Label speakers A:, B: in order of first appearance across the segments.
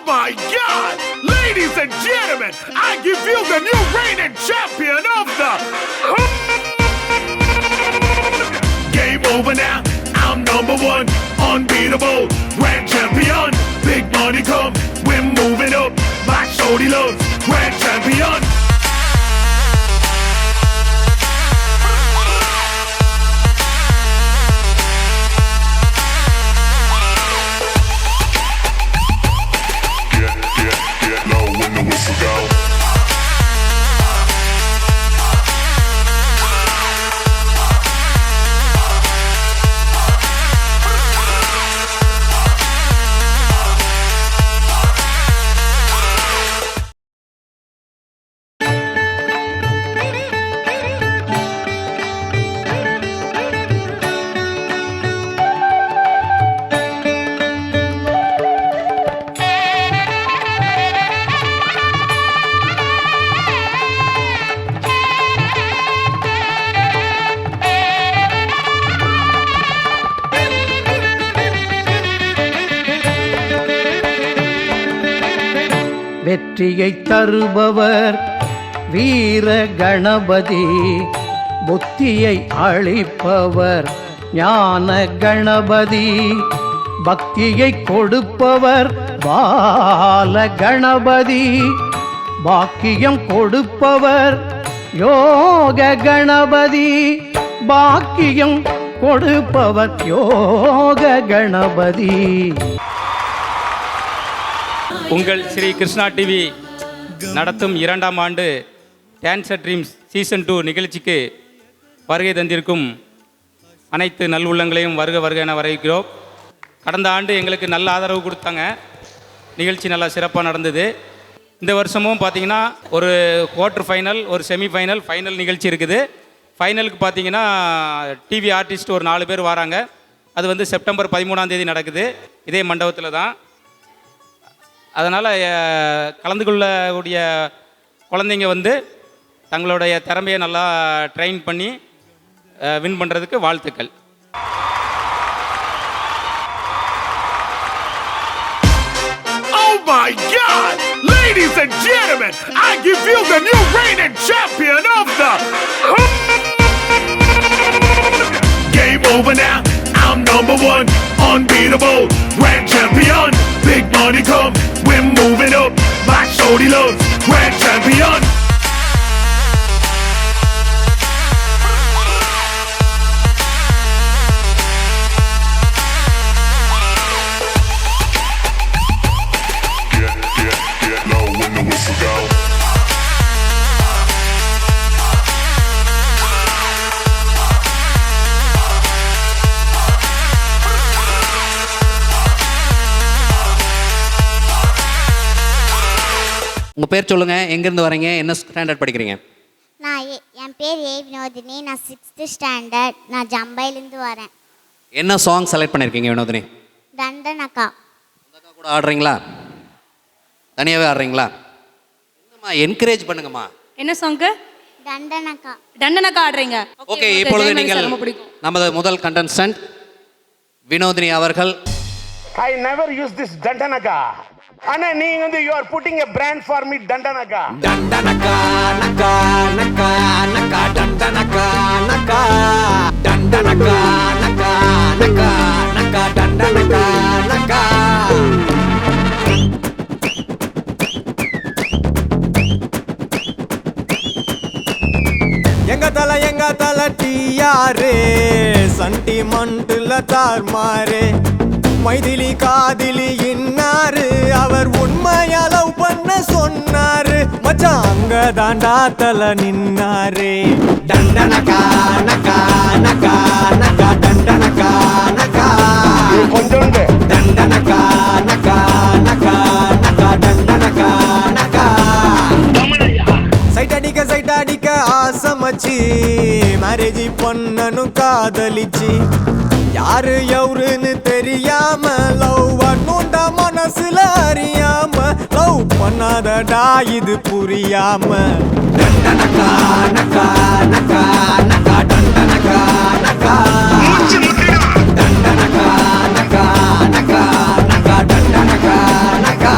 A: my God! Ladies and gentlemen, I give you the new reigning champion of the... Game over now, I'm number one, unbeatable, grand champion. Big money come, we're moving up, my shorty loves, grand champion.
B: Get low when the whistle go.
C: வெற்றியை தருபவர் வீர கணபதி, புத்தியை அளிப்பவர் ஞான கணபதி, பக்தியை கொடுப்பவர் பால கணபதி, பாக்கியம் கொடுப்பவர் யோக கணபதி, பாக்கியம் கொடுப்பவர் யோக கணபதி.
D: உங்கள் ஸ்ரீ கிருஷ்ணா டிவி நடத்தும் 2ஆம் ஆண்டு டான்சர் ட்ரீம்ஸ் சீசன் 2 நிகழ்ச்சிக்கு வருகை தந்திருக்கும் அனைத்து நல்லுள்ளங்களையும் வருக வருக என வரவேற்கிறோம். கடந்த ஆண்டு எங்களுக்கு நல்ல ஆதரவு கொடுத்தாங்க, நிகழ்ச்சி நல்லா சிறப்பாக நடந்தது. இந்த வருஷமும் பார்த்திங்கன்னா ஒரு குவார்ட்டர் ஃபைனல், ஒரு செமிஃபைனல், ஃபைனல் நிகழ்ச்சி இருக்குது. ஃபைனலுக்கு பார்த்திங்கன்னா டிவி ஆர்டிஸ்ட் ஒரு 4 பேர் வராங்க. அது வந்து செப்டம்பர் 13ஆம் தேதி நடக்குது, இதே மண்டபத்தில் தான். அதனால் கலந்து கொள்ளக்கூடிய குழந்தைங்க வந்து தங்களுடைய திறமையை நல்லா ட்ரெயின் பண்ணி வின் பண்ணுறதுக்கு வாழ்த்துக்கள்.
A: Oh my God! Ladies and gentlemen, I give you the new reigning champion of the... Game over now, I'm number one, unbeatable, grand champion. Big money come, we're moving up, my shorty loves, grand champion.
B: Get low when the whistle go.
E: உங்கள் பேர் சொல்லுங்கள், எங்கேருந்து வரீங்க, என்ன standard படிக்கிறீங்க?
F: என் பேர் ஏ வினோதினி, நான் 6th standard, நான் ஜம்பையிலேருந்து வரேன்.
E: என்ன சாங் செலக்ட் பண்ணியிருக்கீங்க வினோதினி?
F: தண்டனக்கா.
E: அக்கா கூட ஆடுறீங்களா, தனியாகவே ஆடுறீங்களா? என்னம்மா என்கரேஜ் பண்ணுங்கம்மா.
G: என்ன சாங்கு?
F: தண்டனக்கா.
G: தண்டனக்கா ஆடுறீங்க.
E: ஓகே, இப்பொழுது நீங்கள் நமது முதல் கண்டன்ஸ்டன்ட் வினோதினி அவர்கள்.
H: I never use this Dandanaka. Anna, நீங்க வந்து you are putting a brand for me Dandanaka.
I: Dandanaka, naka, naka, naka, Dandanaka, naka, Dandanaka, naka, naka, naka, Dandanaka, naka. எங்க தல டியாரே சண்டிமண்டுல தார்மாரே மைதிலி காதிலி இன்னாரு அவர் உண்மையா லவ் பண்ண சொன்னாரு மச்சான் அங்க தாண்டா தல நின்னாரே டண்டனகா நகா நகா நகா டண்டனகா நகா
H: கொஞ்சம்
I: டண்டனகா நகா நகா நகா டண்டனகா நகா சைட் அடிக்க ஆசமச்சி மேரேஜ் பண்ணனும் காதலிச்சி யாரு எவருன்னு தெரியாம லவ் பண்ணுண்டா மனசுல அறியாம லவ் பண்ணாதடா இது புரியாம டண்டனகா நகா நகா நகா டண்டனகா நகா டண்டனகா நகா நகா நகா டண்டனகா நகா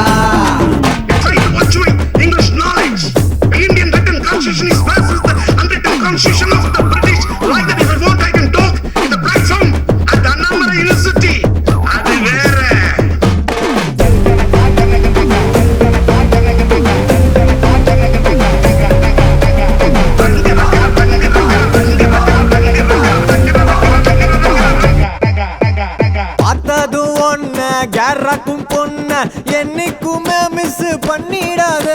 I: கேராக்கும் பொண்ண என்னைக்குமே மிஸ் பண்ணிடாத.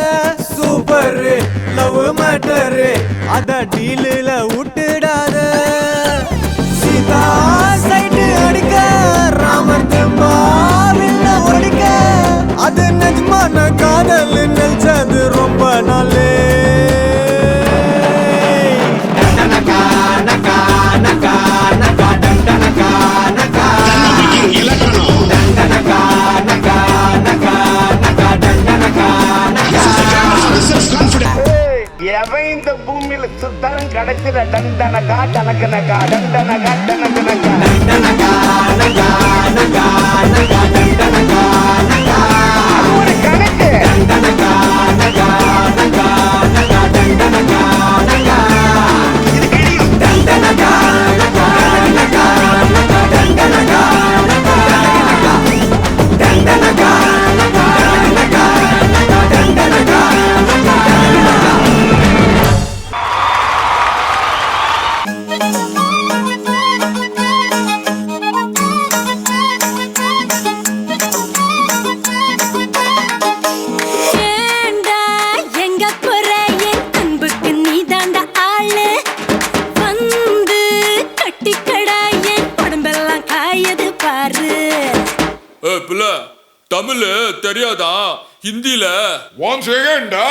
I: சூப்பர் லவ் மேட்டர் அத டீலுல விட்டுடாத. சீதா சைட்டு அடிக்க ராமன் திரும்பாவில்ல ஒடிக்க அது நிஜமான காதல் நினைச்சது ரொம்ப நாளே.
H: எவன் இந்த பூமியில சுத்தரம் கிடைச்சிட டண்டனகா டனக்கனகா டண்டனகா டனக்கனகா அது ஒரு கணக்கு. இது கிழியும்.
G: ஏண்டா எங்க போற என் அன்புக்கு நீதாண்டா ஆளு. வந்து கட்டிக்கடா என் உடம்பெல்லாம் காயது பாரு.
B: பிள்ளை தமிழ் தெரியாதா? ஹிந்தில ஒன் செகண்டா.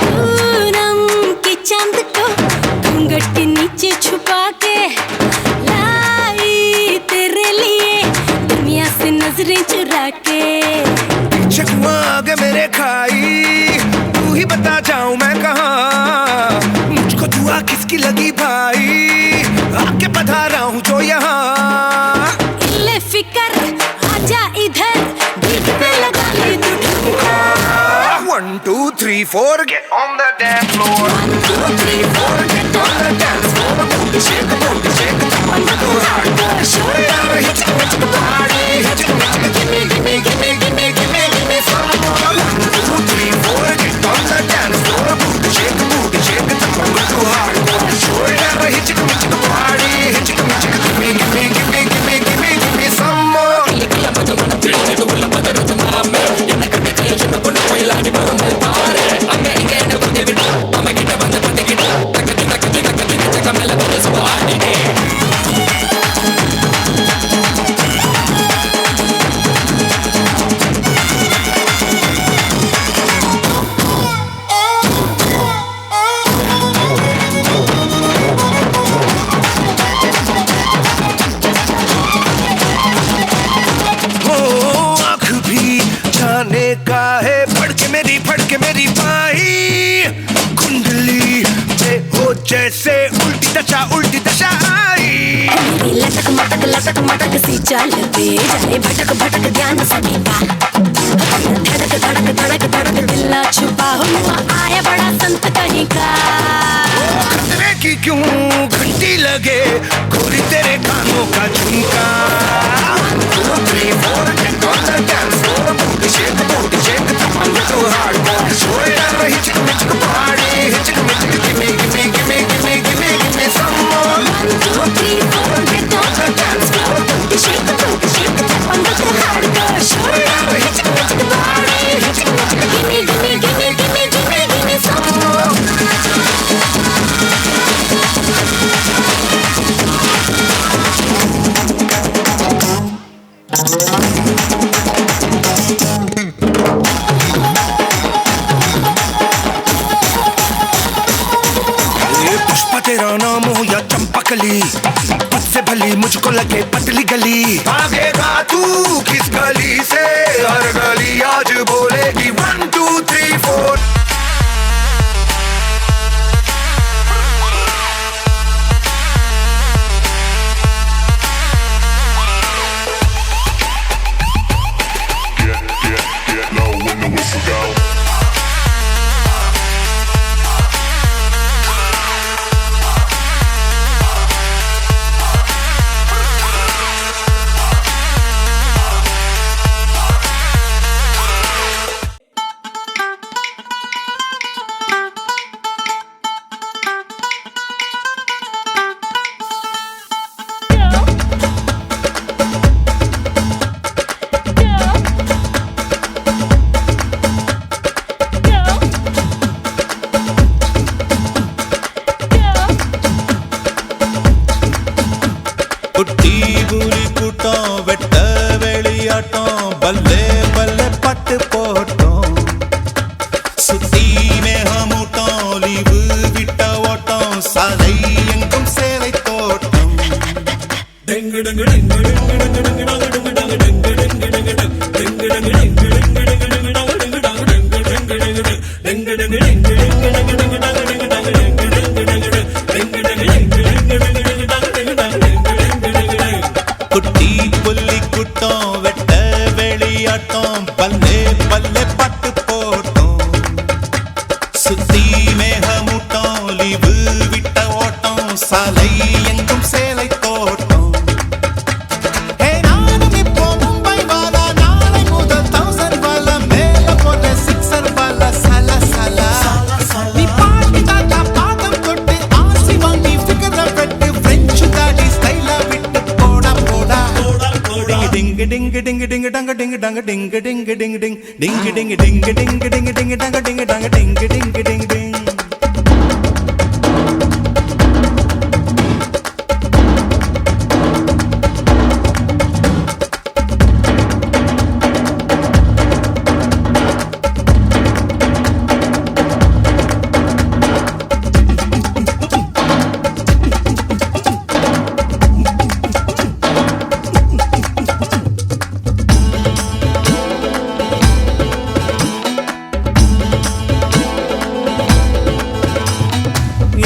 G: पूनम के चांद को घूंघट के नीचे छुपा के लाई तेरे लिए दुनिया से नजरें चुरा के.
A: चकमक मेरे खाई तू ही बता जाऊं मैं कहाँ. मुझको दुआ किसकी लगी भाई आके बता रहा हूँ जो यहाँ.
G: ले फिकर आजा इधर बीट पे लगा ले तू ठुमका.
A: 1 2 3 4 get on the dance floor.
G: 1 2 3 4 get on the dance floor.
A: Shake the booty, shake the top, I'm too hard. Show it out, hit the party, hit the give me, give me, give me, give me, give me, give me some more. 1 2 3 4 get on the dance floor. Shake the booty, shake the top, I'm too hard. Show it out, hit the party, hit the give me, give me, give me, give me, give me, give me some more. आँख भी जाने का है फड़के मेरी भाई कुंडली पे हो जैसे उल्टी दशा आई.
G: लटक मटक सी चाल पे जाए भटक भटक ध्यान सभी का. धड़क धड़क दिल छुपा हुआ आया बड़ा संत कहीं का.
A: खतरे की क्यों घंटी लगे गोरी तेरे कानों का झुमका. 1 2 3 4 get on the dance floor. Shake the booty, shake the top, I'm too hard. Show it out, hit the party, hit the give me, give me, give me, give me, give me, give me some more.
G: 1 2 3 4 get on the dance floor. Shake the booty, shake the top, I'm too hard. Show it out, hit the party, hit the give me, give me, give me, give me, give me, give me some more.
A: Pushpa तेरा नाम हो या चंपकली पद से भली मुझको लगे पतली गली. भागेगा तू किस गली से हर गली आज बोलेगी 1 2 3 4.
B: Get low when the whistle go.
I: குட்டி புலி கூட்டம் வெட்ட வெளியாட்டம் பல்லே பல்லே பட்டு போட்டோம் சுத்தி மேகமூட்டம் லீவு விட்ட ஓட்டம் சாலை எங்கும் சேலை தோட்டம் குட்டி புலி கூட்டம் வெட்ட வெளியாட்டம் பல்லே பல்லே பட்டு போட்டோம் சுத்தி மேகமூட்டம் லீவு விட்ட ஓட்டம் சாலை எங்கும் சேலை தோட்டம் நானும் இப்போ மும்பை வாலா நாளை முதல் 1000 வாலா மேல போன 6 வாலா சல சல நீ பாட்டி தாத்தா பாதம் தொட்டு ஆசி வாங்கி ஃபிகர வெட்டு பிரெஞ்சு தாடி ஸ்டைலா விட்டு போடா போடா டிங் டிங் டிங் டிங் டங்க டிங் டங்க டிங் டிங் டிங் டிங் டிங் டிங் டிங் டிங் டிங் டிங் டங்க டிங் டங்க டிங் டிங் டிங் டிங்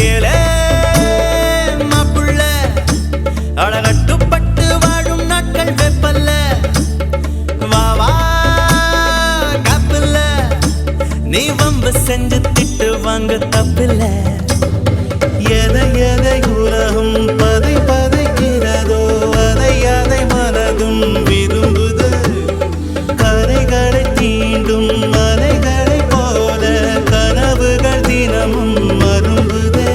I: ஏலே மாப்புள்ள அழகட்டுப்பட்டு வாழும் நாட்கள் வெப்பல்ல வா வா காப்பில்ல நீ வம்பு செஞ்சு திட்டு வாங்க தப்பில்ல எதை எதை உலகம் பதை பதைக்கிறதோ அதை அதை மனதும் விரும்புது கரைகளை தீண்டும் மலைகளை போல கனவுகள் தினமும் மரும்புதே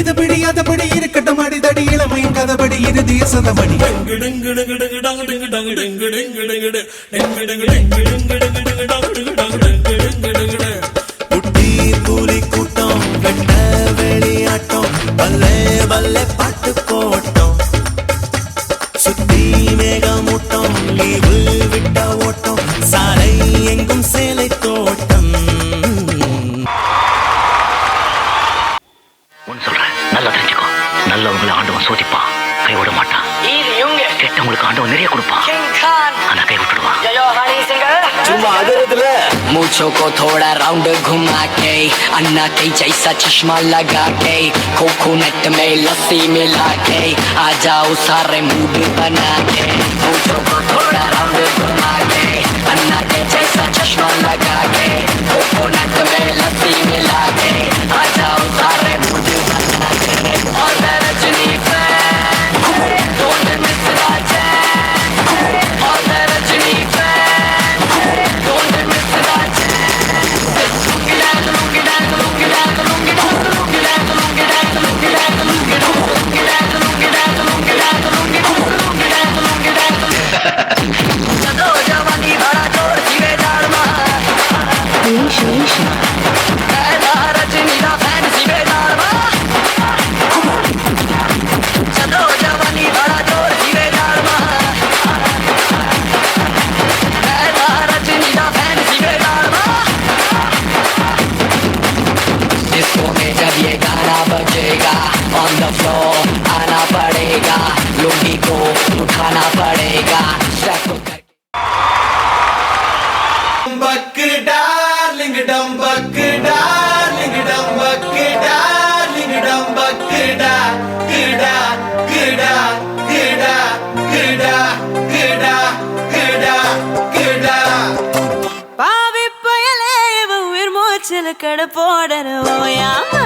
I: இதுபடி அதபடி இருக்கட்டும் அடிதடி இளமையின் கதபடி இறுதிய சதபடி குட்டி கூலி கூட்டம் வெட்ட வெளியாட்டம் பல்லே பல்லே பாட்டு போட்டோம் சுத்தி மேகமூட்டம் லீவு விட்ட ஓட்டம் சாலை எங்கும் சேலை தோட்டம்
J: ஒன்னு சொல்றேன் நல்லா தெரிஞ்சுக்கோ நல்லவங்களை ஆண்டவன் சோதிப்பான் கைவிட மாட்டான் கெட்டவங்களுக்கு ஆண்டவன் நிறைய கொடுப்பான் ஆனா கை விட்டுடுவான்
K: मूछों को थोड़ा राउंड घुमा के अन्ना के जैसा चश्मा लगा के कोकोनट में लस्सी मिला के आ जाओ सारे मूड बना के मूछों को थोड़ा राउंड घुमा के अन्ना के जैसा चश्मा लगा के कोकोनट में लस्सी मिला के आ जाओ सारे मूड बना के और मैं रजनी फैन डोंट मिस राजा और मैं Rajni fan don't miss Raja On the floor आना पड़ेगा लुंगी को उठाना पड़ेगा
I: डम्बक डार्लिंग डम्बक डार्लिंग डम्बक डार्लिंग डम्बक डा किडा किडा किडा किडा किडा किडा किडा
G: பாவி பயலே உயிர் மூச்சில் கட போடணும் ஓயாமா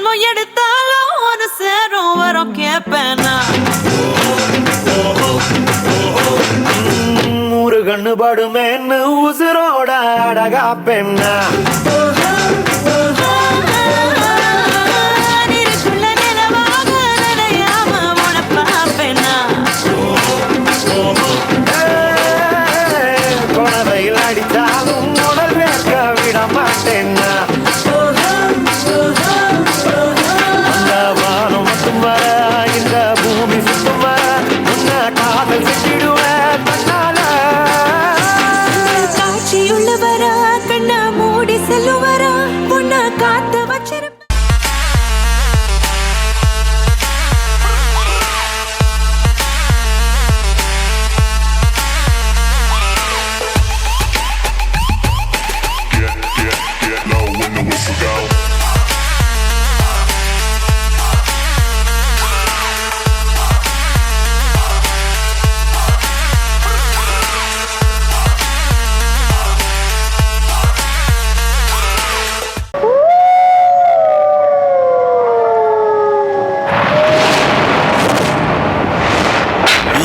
G: ஜென்மம் எடுத்தாலும் ஒரு சேரும் வரும் கேப்பேனா
H: ஊரு கண்ணு படுமேன்னு உசுரோட அழகா பெண்ணா
G: நீருக்குள்ள நிலவாக நினையாம உனப்பா பெண்ணா
H: குணவையில் அடித்தாலும் உடல் வேர்க்க விட மாட்டேன்னா அந்த வானம் மட்டும் வர இந்த பூமி சுத்தம் வர உன்ன காதல் செஞ்சிடுவேன் தன்னால
G: காட்சியுள்ளவரா கண்ணா மூடி செல்லுவரா உன்னை காத்து வச்சிருப்ப
B: Get low when the whistle go.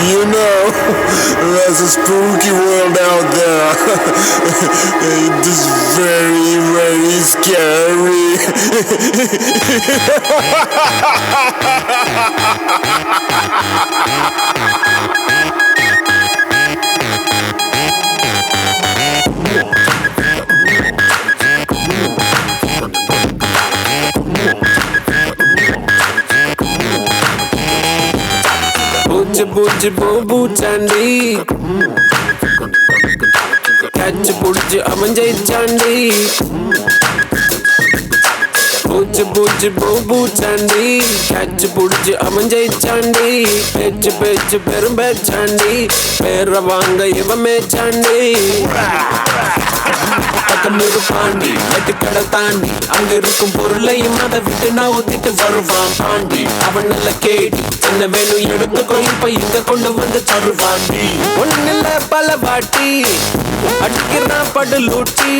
A: You know, there's a spooky world out there. It is very, very scary.
L: பூச்சி பூச்சி பூ சாண்டி கேட்ச் புடிச்சு அமைஞ்சை சாண்டி பூச்சி பூச்சி பூ சாண்டி கேட்ச் புடிச்சு அமைஞ்சை சாண்டி பேச்சு பேச்சு பெரும்பே சாண்டி பேர வாங்க இவமே சாண்டி பக்கநூறு பாண்டி எட்டுக்கடை தாண்டி அங்க இருக்கும் பொருளையும் அதை விட்டு நான் ஊத்திட்டு வருவான் பாண்டி அவன் நல்ல கேடி என்ன வேணும் எடுத்துக்கோ இப்ப இங்க கொண்டு வந்து தருவாண்டி ஒண்ணுல பல வாட்டி அடிக்கிறான் படு லூட்டி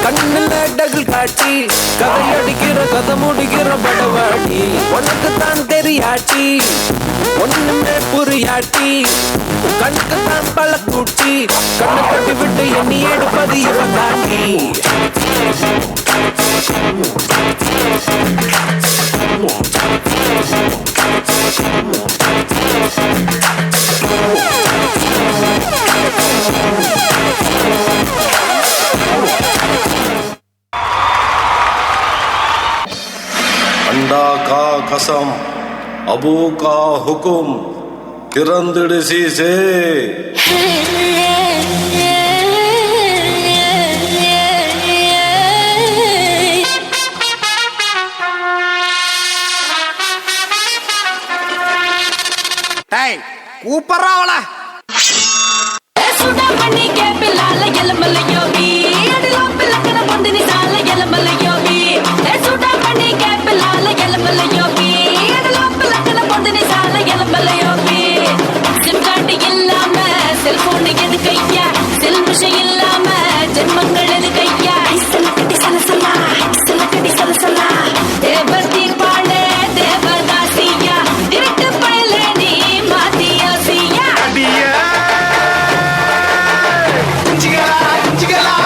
L: கண்ணுல டகுல் காட்டி கதை அடிக்கிற கதை முடிக்கிற படவாட்டி உனக்கு தான் தெரியாட்டி ஒண்ணுமே புரியாட்டி கண்ணுக்கு தான் பல கூட்டி கண்ணை கட்டி விட்டு எண்ணி எடுப்பது இவன் தாண்டி
M: अंडा का कसम अबू का हुकुम किरंदड़सी से
H: கூப்பறாவல
G: சுடா பண்ணி கேப்பிலால எலமல யோகி அடலா பிளக்கன பொந்தினி சால எலமல யோகி சுடா பண்ணி கேப்பிலால எலமல யோகி அடலா பிளக்கன பொந்தினி சால எலமல யோகி சிம் கார்டு இல்லாம செல்போன் எது கையா செல்மிஷம் இல்லாம ஜென்மங்கள் எது கையா சலக்கடி சலசலா சலக்கடி சலசலா தேவதி பாடே தேவதாசியா திருட்டு பயல நீ மாத்தியாசியா
H: அடியா இஞ்சிகளா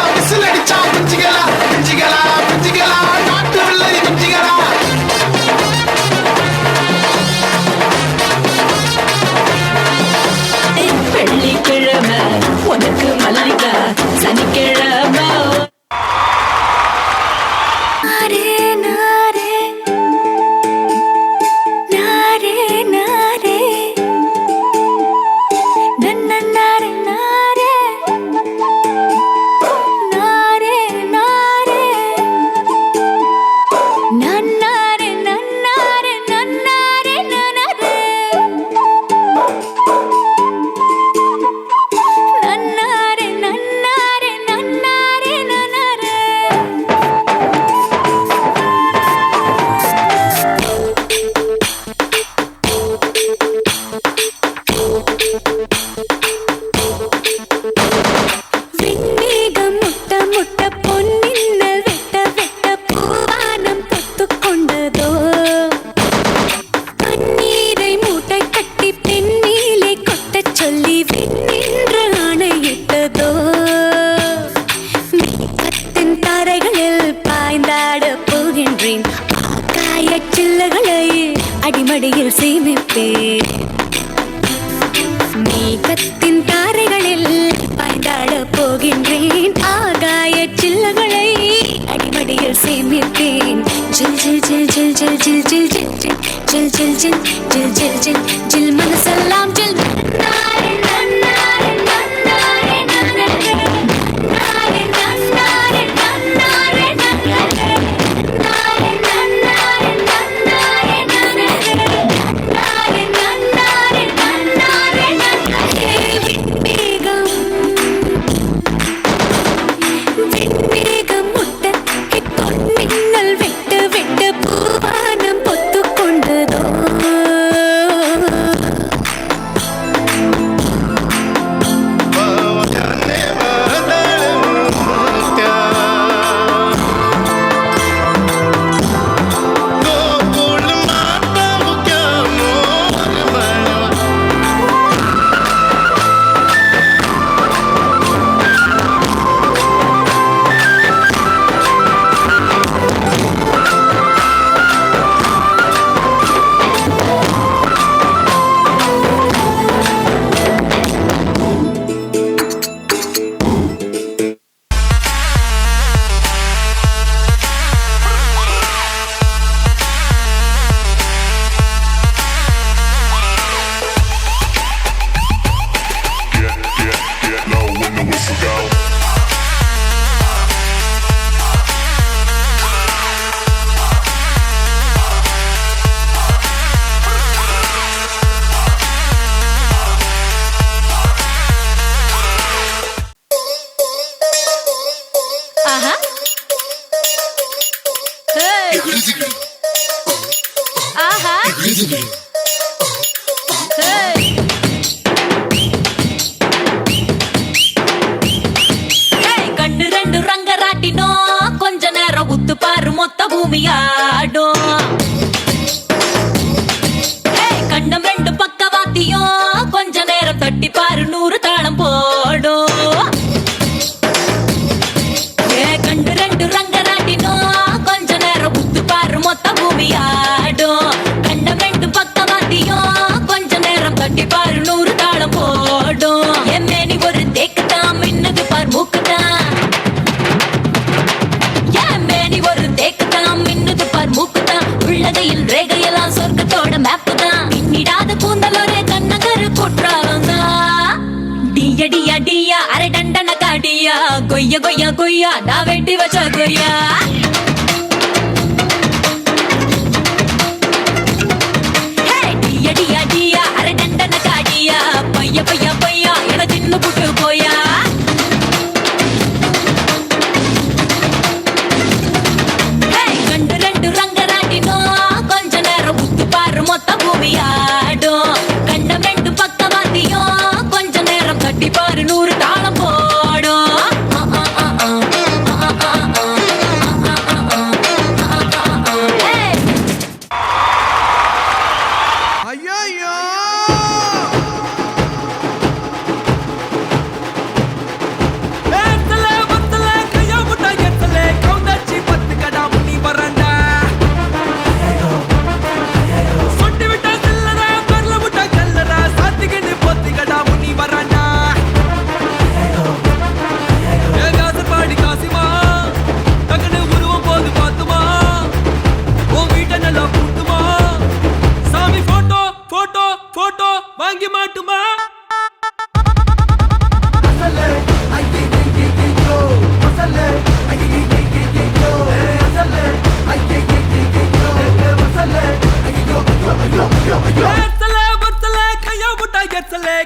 G: ஆகாய சில்லுகளை அடிமடியில் சேமிப்பே மேகத்தின் தாரைகளில் பாய்ந்தாட போகின்றேன் ஆகாய சில்லுகளை அடிமடியில் சேமிப்பேன் ஜில் ஜில் ஜில் ஜில் ஜில் ஜில் ஜில் ஜில் ஜில் ஜில் ஜில் ஜில் ஜில் ஜில் ஜில் மனசெல்லாம் ஜில் கண்ணு ரெண்டு ரங்கராட்டினோ கொஞ்ச நேரம் உத்து பாரு மொத்த பூமியாடும் கண்ணம் ரெண்டு பக்கவாத்தியும் கொஞ்ச நேரம் தட்டி பாரு 100 தாளம் போடும் கண்ணு ரெண்டு ரங்கராட்டினோ கொஞ்ச நேரம் உத்து பாரு மொத்த பூமியாடும் கண்ணம் ரெண்டு பக்கவாத்தியும் கொஞ்ச நேரம் தட்டி பாரு 100 தாளம் போடும் எம்மேனி ஒரு தேக்குதான் மின்னது பார் மூக்குதான் எம்மேனி ஒரு தேக்குதான் மின்னது பார் மூக்குதான் உள்ளதையில் ரேகையெல்லாம் சொர்க்கத்தோட மேப்பு தான் பின்னிடாத கூந்தல் ஒரே கண்ணகரு குற்றாலம் தான் டியா டியா டியா அரை டண்டன காடியா கொய்யா கொய்யா கொய்யா நான் வெட்டி வச்ச கொய்யா டியா டியா டியா அரை டண்டன காடியா பையா பையா பையா என தின்னு புட்டு போயா கண்டு ரெண்டு ரங்கராட்டினோ கொஞ்ச நேரம் உத்து பாரு மொத்த பூமியாடும் கண்டம் ரெண்டு பக்கவாத்தியும் கொஞ்ச நேரம் கட்டி பாரு 100 தாளம் போடும்
I: ஐயோ வாங்கி மாட்டுமா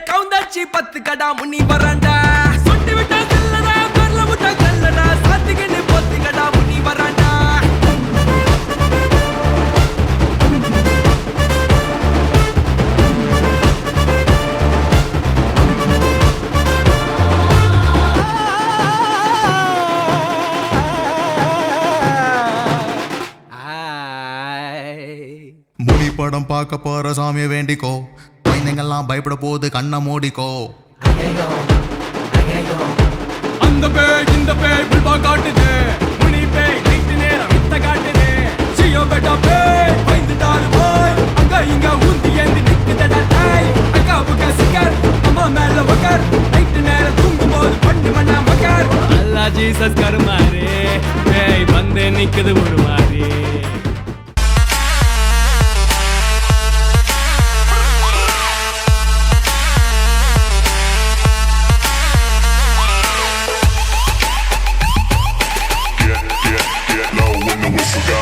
I: கவுந்தாச்சி 10 கடா முனி வராண்டா சுட்டி விட்டா செல்லடா பரல முட்டா கல்லடா சாத்திக்கின்னு போத்தி கடா முனி வராண்டா
N: முனி படம் பார்க்க போற சாமியை வேண்டிக்கோ குழந்தைங்கெல்லாம் பயப்பட போது கண்ணை மூடிக்கோ
I: அந்த பேய் இந்த பேய் புல்பா காட்டுது முனி பேய் நைட்டு நேரம் வித்த காட்டுது சியோ பெட்டா பேய்
O: ஜீசஸ் கருமாறு பேய் வந்து நிக்குது ஒரு மாதிரி
B: Get low when the whistle go.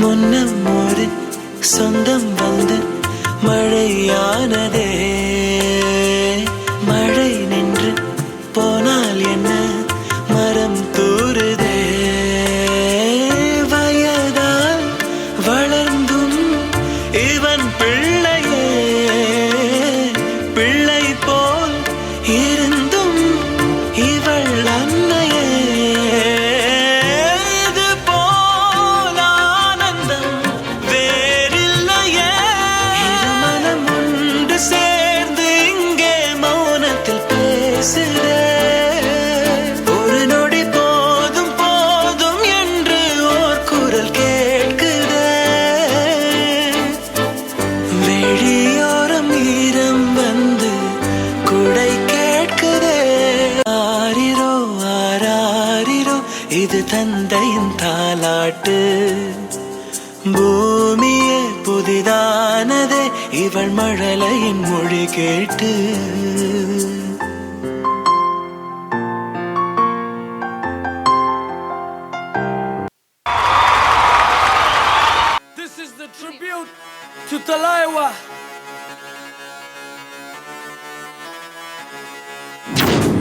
P: முன்னம் ஒரு சொந்தம் வந்து மழையானதே மழை நின்று போனால் என்ன மரம் தூறுதே வயதால் வளர்ந்தும் இவன் பிள்ளையே பிள்ளை போல் இருந்தும் இவள் அன்னையே ஒரு நொடி போதும் போதும் என்று ஓர் குரல் கேட்குதே வெளியோரம் ஈரம் வந்து குடை கேட்குதே ஆரிரோ ஆராரிரோ இது தந்தையின் தாலாட்டு பூமியே புதிதானதே இவள் மழலையின் மொழி கேட்டு Chutalaewa.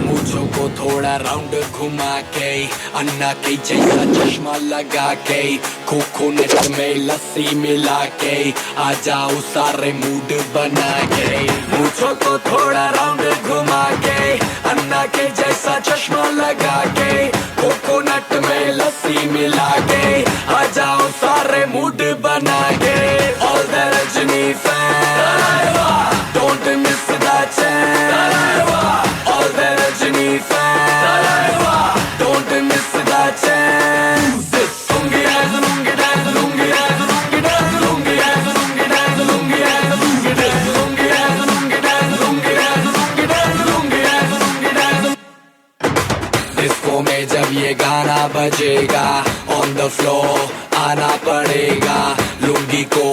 K: मुझो को थोड़ा राउंड घुमा के अन्ना के जैसा चश्मा लगा के कोकोनट में लस्सी मिला के आ जाओ सारे मूड बना के मुझो को थोड़ा राउंड घुमा के अन्ना के जैसा चश्मा लगा के कोकोनट में लस्सी मिला के आ जाओ सारे मूड बना के all the Rajni fan don't miss the chain all the Rajini fans don't miss the chance lungi dance lungi dance lungi dance lungi dance lungi dance lungi dance lungi dance lungi dance lungi dance lungi dance lungi dance lungi dance lungi dance lungi dance disco में जब ये गाना बजेगा on the floor आना पड़ेगा लुंगी को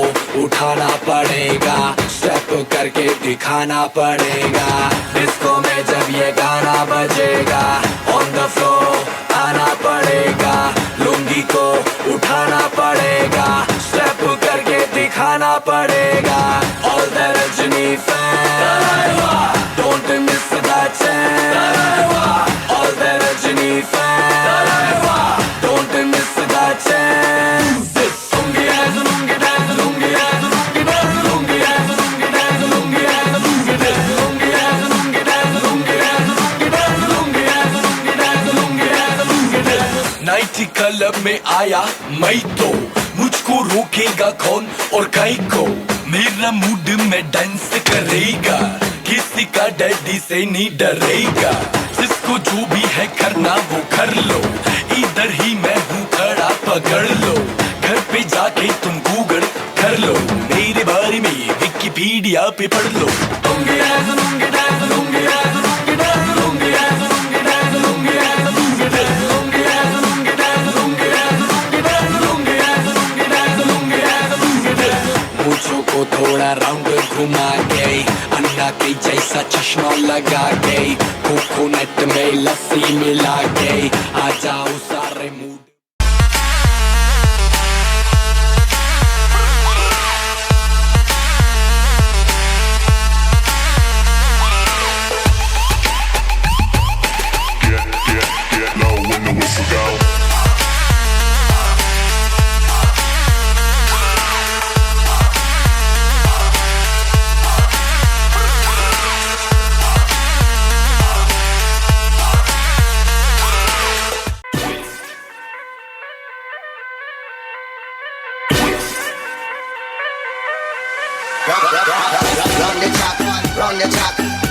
K: उठाना पड़ेगा स्टेप करके दिखाना पड़ेगा डिस्को में जब ये गाना बजेगा ऑन द फ्लोर आना पड़ेगा लुंगी को उठाना पड़ेगा स्टेप करके दिखाना पड़ेगा all the Rajni fan don't miss the chain all the Rajni fan don't miss the chain lungi dance lungi dance lungi dance lungi dance lungi dance lungi dance lungi dance lungi dance lungi dance lungi dance lungi dance lungi dance lungi dance lungi dance lungi dance lungi dance night club में आया मैं तो मुझको रोकेगा कौन और काई को मेरा मूड में डांस करेगा किसी का डैडी से नहीं डरेगा जिसको जो भी है करना वो कर लो इधर ही मैं हूँ खड़ा पकड़ लो घर पे जाके तुम गूगल कर लो मेरे बारे में विकिपीडिया पे पढ़ लो lungi dance lungi dance lungi dance lungi dance lungi dance lungi dance lungi dance lungi dance lungi dance lungi dance lungi dance lungi dance lungi dance lungi dance lungi dance lungi dance मुझो को थोड़ा राउंड घुमा के अन्ना के जैसा चश्मा लगा के कोकोनट में लस्सी मिला के आ जाओ सारे mood
B: Get low when the whistle go.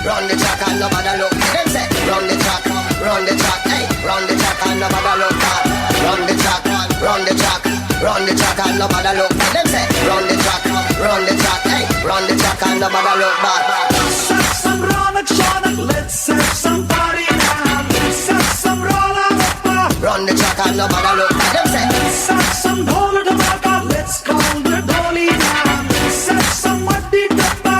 A: Run the track and nobody look. Them say, run the track, hey, run the track and nobody look. Run the track and nobody look. Them say, run the track, hey, run the track and nobody look back.
P: Let's have some Ronak Shanak, let's have some party now. Let's have some Ronak.
A: Run the track and nobody look. Them say,
P: let's have some Dhol Dhamaka, let's call the Dholi now. Let's have some Matti Dabba.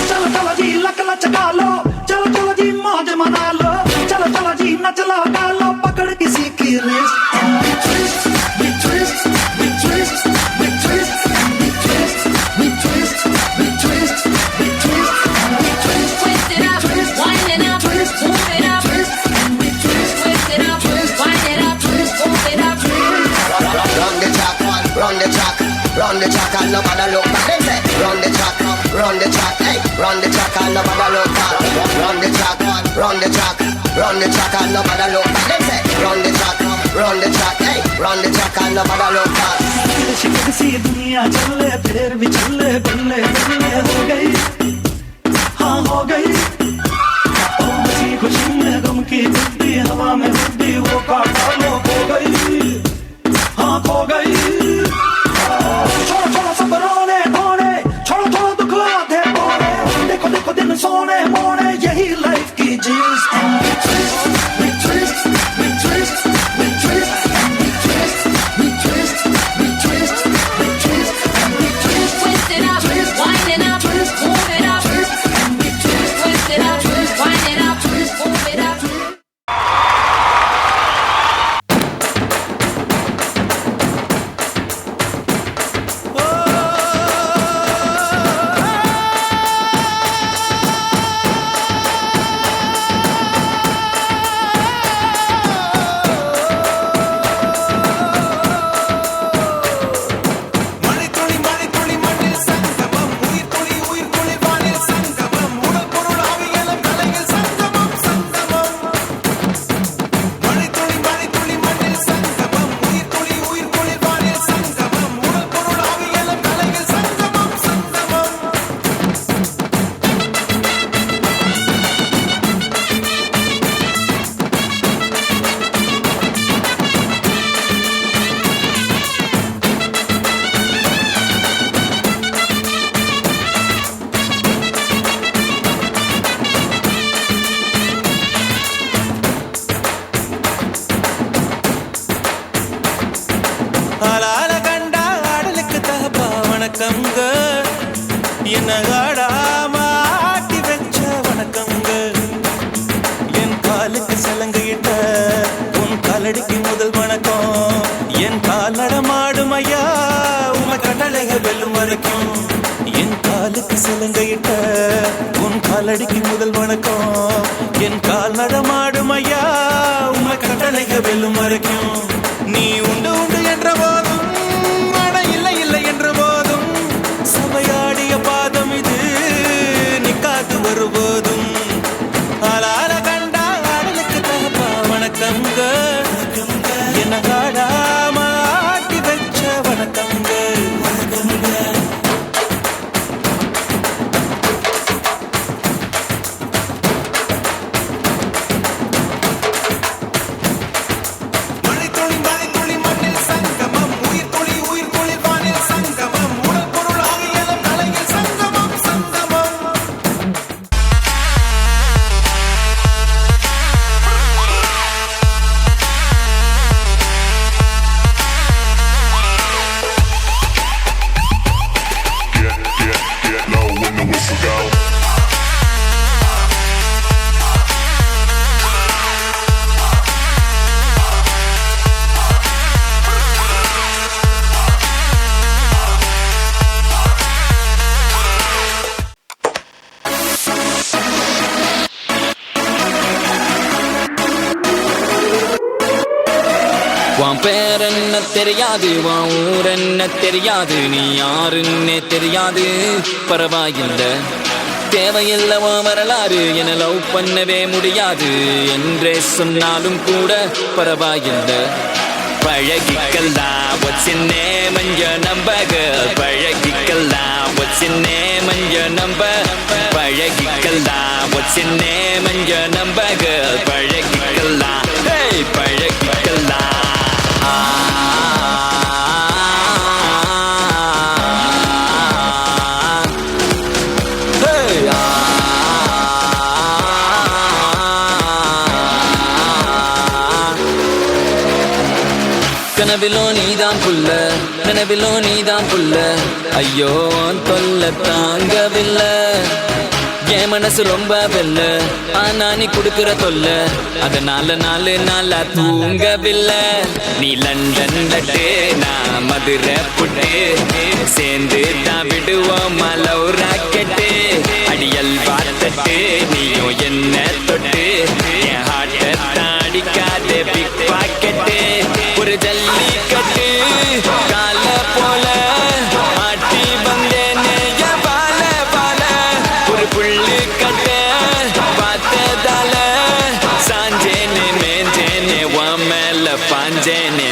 P: चलो चलो जी luck लच डालो चलो चलो जी मौज मना लो चलो चलो जी नच लो डालो पकड़ किसी की wrist
A: we twist, we twist, we twist, we twist, we twist, we twist, we twist, we twist, we twist,
G: Twist it up, wind it up, move it up.
A: we twist,
G: Twist it up, wind it up, move it up.
A: run the track and nobody look back. Them say, run the track, hey, run the track and nobody look back. Run the track and nobody look back. Them say, run the track, hey, run the track and nobody look back.
P: शिकक सी दुनिया चले फिर भी चले बल्ले बल्ले हो गई हाँ हो गई ओ बसी खुशी में गम की बुद्धि हवा में बुद्धि वो काटा लो खो गई हाँ खो गई छोड़ो छोड़ो सब रोने धोने छोड़ो छोड़ो दुख आधे बोने देखो देखो दिन सोने मोने यही लाइफ की चीज
A: We twist, we twist, we twist, we twist, we twist, we twist, we twist, we twist,
G: Twist it up, wind it up, move it up. Twist it up, wind it up, move it up.
H: வணக்கங்க என்ன ஆடாமாட்டி வச்ச வணக்கங்க என் காலுக்கு சலங்கையிட்ட உன் காலடிக்கு முதல் வணக்கம் என் கால் நடமாடும் ஐயா உமை கட்டளைக வெல்லும் வரைக்கும் என் காலுக்கு சலங்கையிட்ட உன் காலடிக்கு முதல் வணக்கம் என் கால் நடமாடும் ஐயா உமை கட்டளைக வெல்லும் வரைக்கும் நீ உண்டு உண்டு என்ற போதும் மழை இல்லை இல்லை என்ற போதும் சபையாடிய பாதம் இது நிக்காது வருபோதும் ஆளால கண்டா ஆடலுக்கு தகப்பா வணக்கங்க என்ன காடாம ஆட்டி வச்ச வணக்கங்க
B: Get low when the whistle go.
K: உன் பேர் என்ன தெரியாது உன் ஊர் என்ன தெரியாது நீ யாருன்னே தெரியாது பரவாயில்லை தேவையில்லை உன் வரலாறு என லவ் பண்ணவே முடியாது என்றே சொன்னாலும் கூட பரவாயில்லை பழகிக்கலாம் வச்சின்னே மஞ்ச நம்பக பழகிக்கலாம் வச்சின்னே மஞ்ச நம்ப பழகிக்கலாம் வச்சின்னே மஞ்ச நம்பக பழகிக்கலாம் பழகிக்கலாம் கனவிலோ நீதான் புள்ள நினைவிலோ நீதான் புள்ள ஐயோ தொல்ல தாங்கவில்லை என் மனசு ரொம்ப வெல்ல ஆனா நீ குடுக்கிற தொல்ல அதனால நாளா தூங்கவில்லை நீ லண்டன் லட்டு நான் மதுரை புட்டு சேர்ந்து தான் விடுவோம் மலவு ராக்கெட்டு அடியல் பார்த்தட்டு நீயும் என்ன தொட்டு என் ஹார்ட்டை தாடிக்காதே பிக் பாக்கெட்டு ஒரு ஜல்லிக்கட்டு கால போல ஆட்டி வந்தேனே பால பால ஒரு புள்ளு கட்ட பார்த்ததால சாஞ்சேனே மேஞ்சேனே உன் மேல பாஞ்சேனே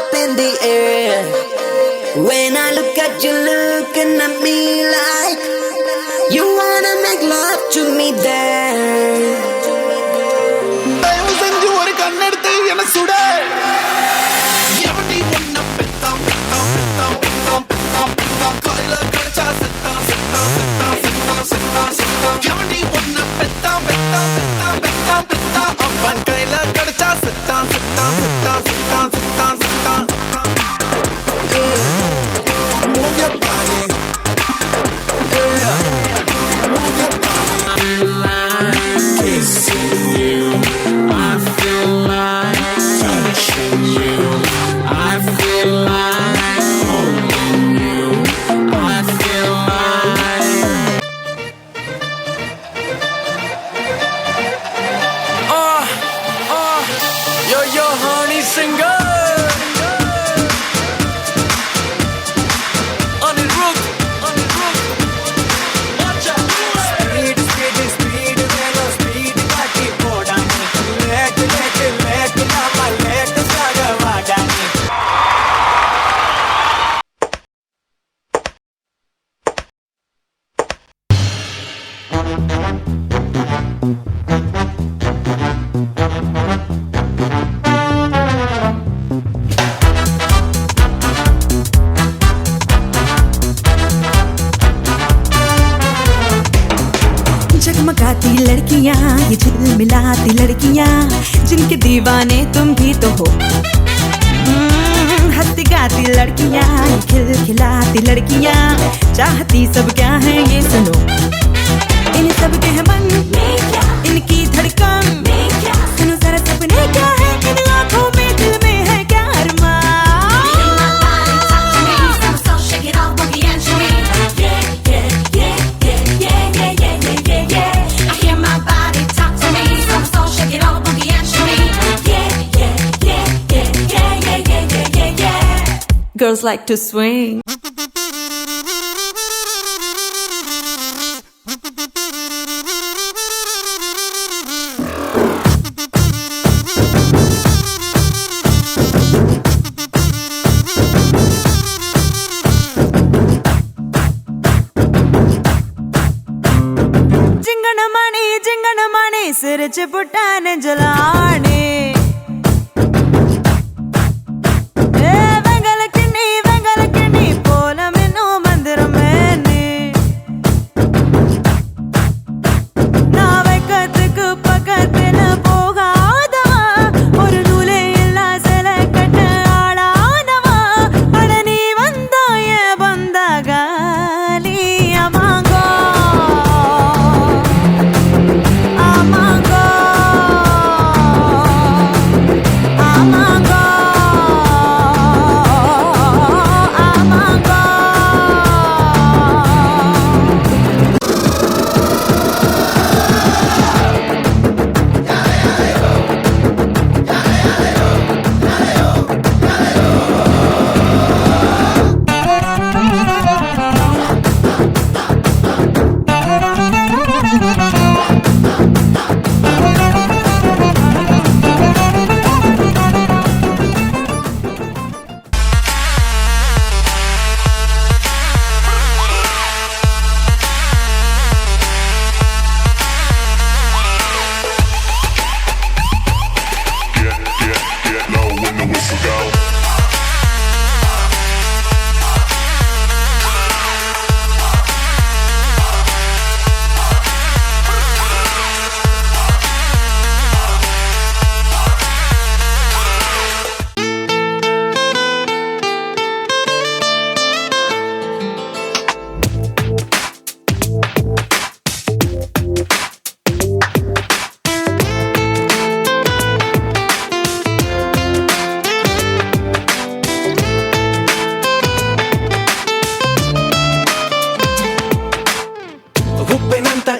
Q: up in the air. When I look at you looking at me like you wanna make love to me there.
I: தயவு செஞ்சு ஒரு கண்ணெடுத்து என்ன
R: जगमगाती लड़कियां, ये झिलमिलाती लड़कियां, जिनके दीवाने तुम भी तो हो। हंसती गाती लड़कियां, ये खिलखिलाती लड़कियां, चाहती सब क्या है ये सुनो। इन सब के मन इनकी धड़कन, सुनो जरा सपने क्या है इन आँखों में, दिल में है क्या अरमान। Girls like to swing. Jingana mani, sir chiputane jalane.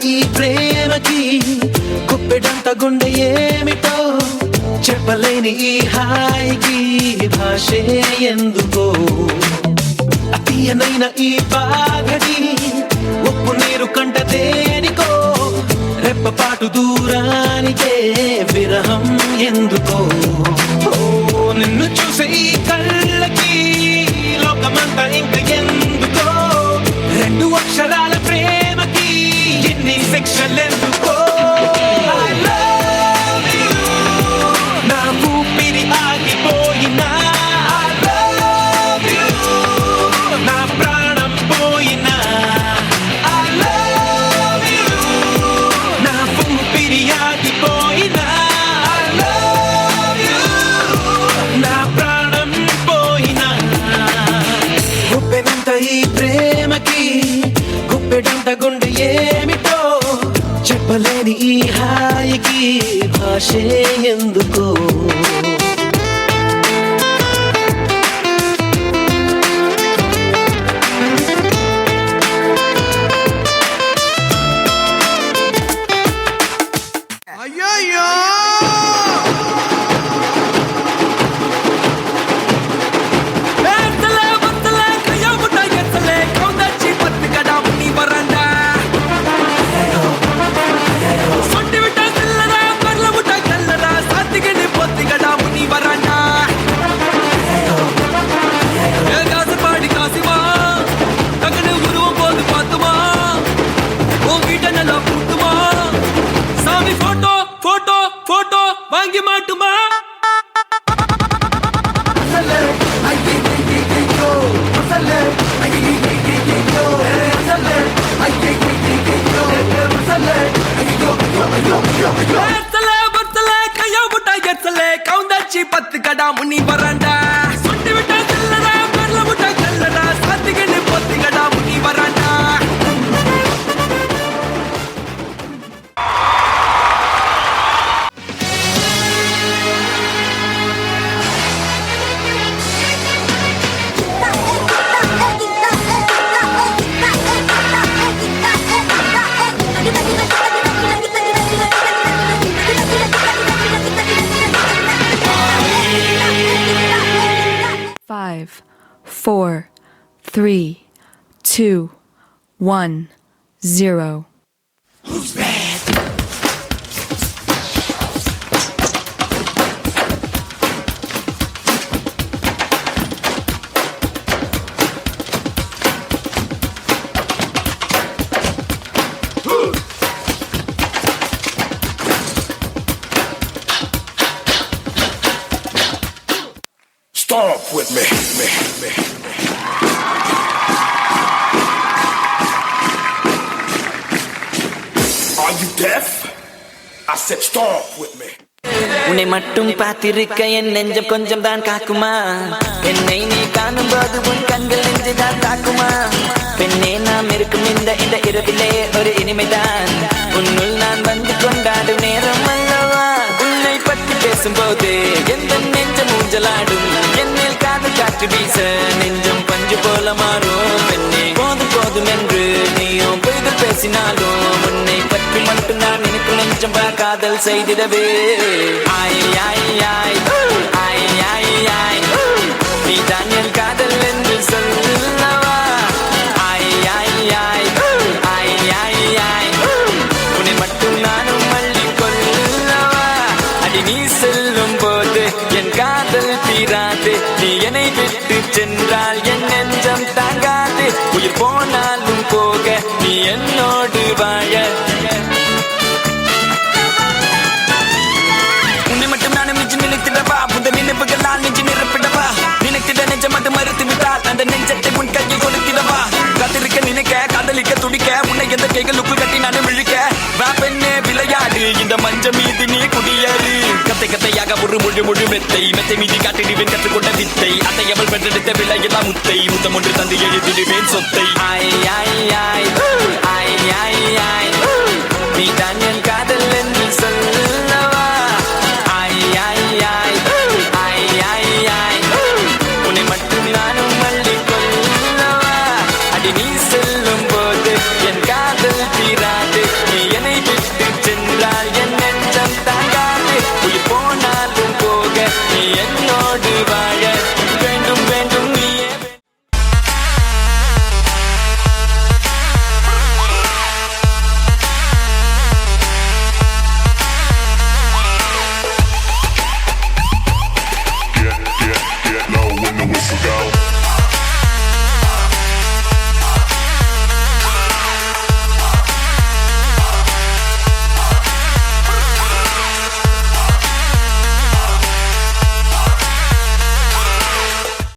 H: ఈ ప్రేమకి గుప్పెడంత గుండె ఏమిటో చెప్పలేని ఈ హాయికి భాషే ఎందుకో అతీయనైన ఈ బాధకి ఉప్పు నీరు కంట దేనికో రెప్పపాటు దూరానికే విరహం ఎందుకో నిన్ను చూసే ఈ కళ్ళకి లోకమంతా ఇంక ఎందుకో రెండు అక్షరాల ప్రేమకి ఎన్ని శిక్షలెందుకో I love you నా ఊపిరి ఆగిపోయినా I love you నా ప్రాణం పోయినా I love you నా ఊపిరి ఆగిపోయినా I love you
P: గుండె ఏమిటో చెప్పలేని ఈ హాయికి భాషే ఎందుకో
L: வாங்கி மாட்டுமா கையா முட்டா எச்சலே கவுந்தாச்சி 10 கடா முன்னி வராண்டா சுண்டி விட்டா செல்லடா பரல முட்டா கல்லடா சாத்திக்கிட்டு 10 கடா முன்னி வராண்டா
S: Five, 4, 3, 2, 1, 0.
L: Who's bad?
B: Stomp with me. Are you deaf? I said stomp with me.
Q: உன்னை மட்டும் பார்த்திருக்க என் நெஞ்சம் கொஞ்சம் தான் காக்குமா என்னை நீ காணும் போது உன் கண்கள் நெஞ்சுதான் தாக்குமா பெண்ணே நாம் இருக்கும் இந்த இரவிலே ஒரு இனிமைதான் உன்னுள் நான் வந்து கொண்டாடும் நேரம் அல்லவா உன்னை பற்றி பேசும்போது எந்த நெஞ்சம் ஊஞ்சலாடும் என்னில் காதல் காற்று வீச நெஞ்சம் பஞ்சு போல மாறும் பெண்ணே போதும் போதும் என்று நீயும் பொய்கள் பேசினாலும் உன்னை பற்றி மட்டும் நான் நினைக்கும் நெஞ்சம் காதல் செய்திடவே ஆய் ஆய் ஆய் ஆய் ஆய் ஆய் நீ தான் என் காதல் என்று சொல்லவா ஆய் ஆய் ஆய் ஆய் ஆய் ஆய் உன்னை மட்டும் நானும் மல்லி கொள்ளவா அடி நீ செல்லும் போது என் காதல் தீராது நீ என்னை விட்டு சென்றால் என் நெஞ்சம் தாங்காது உயிர் போனாலும் போக நீ என்னோடு வாழ உன்னை மட்டும் நானும் நெஞ்சு நினைத்திடவா புந்த நினைவுகளால் நெஞ்சு நிரப்பிடவா நினைத்திட நெஞ்சம் மட்டும் மறுத்து விட்டால் அந்த நெஞ்சத்தை உன் கையில் கொடுத்திடவா காத்திருக்க நினைக்க காதலிக்க துடிக்க உன்னை எந்த கைகளுக்குள் கட்டி நானும் விழுக்க வா பெண்ணே விளையாடு இந்த மஞ்சள் மீது நீ குடியேறு கத்தை கத்தையாக ஒரு முழு மெத்தை மீதி காட்டிடுவேன் கற்றுக்கொண்ட வித்தை அத்தை அவள் பெற்றெடுத்த விலையெல்லாம் முத்தை முத்தம் ஒன்று தந்து எழுதிடுவேன் சொத்தை ஆய் ஆய் ஆய் ஆய் ஆய் ஆய் நீ தான் என் காதல் என்று சொல்லவா